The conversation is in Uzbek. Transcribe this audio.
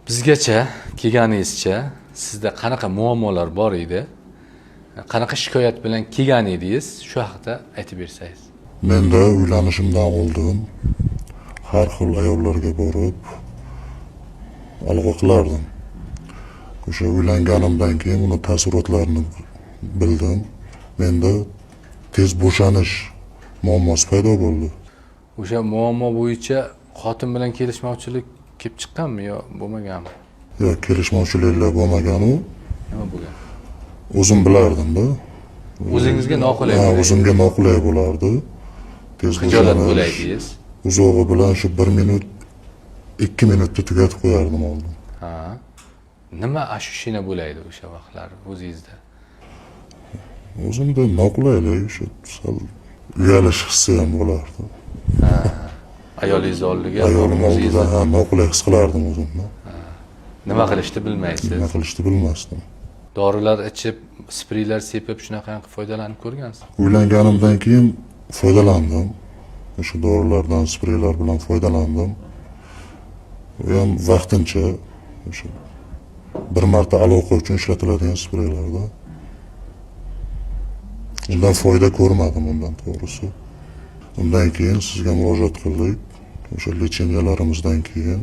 Bizgacha kelganingizcha sizda qanaqa muammolar bor edi? Qanaqa shikoyat bilan kelgan edingiz? Shu haqida aytib bersangiz. Menda uylanishimdan oldin har xil ayollarga borib aloqa qilardim. O'sha uylanganimdan keyin uni taassurotlarini bildim. Menda tez bo'shanish muammosi paydo bo'ldi. O'sha muammo bo'yicha xotin bilan kelishmovchilik kelib chiqqanmi yo bo'lmaganmi? Yo'q, kelishmovchiliklar bo'lmagan-u. Nima bo'lgan? O'zim bilardim-da. O'zingizga noqulay Ha, bo'laydi. o'zimga noqulay bo'lardi. Tez Xijolat bo'shanish. bo'laydingiz. Uzog'i bilan shu 1 minut 2 minutda tugatib qo'yardim oldin. Ha. Nima ashushina bo'laydi o'sha vaqtlar o'zingizda? O'zimda noqulaylik, shu sal uyalish hissi ham bo'lardi. Ayolingiz oldiga Ayolim oldida o'zingizda noqulay his qilardim o'zimni. nima qilishni bilmaysiz. Nima qilishni bilmasdim. Dorilar ichib, spreylar sepib shunaqa qilib foydalanib ko'rgansiz? Uylanganimdan keyin foydalandim. O'sha dorilardan, spreylar bilan foydalandim. U ham vaqtincha o'sha bir marta aloqa uchun ishlatiladigan spreylarda. Undan foyda ko'rmadim undan to'g'risi. Undan keyin sizga murojaat qildik. O'sha lechenialarimizdan keyin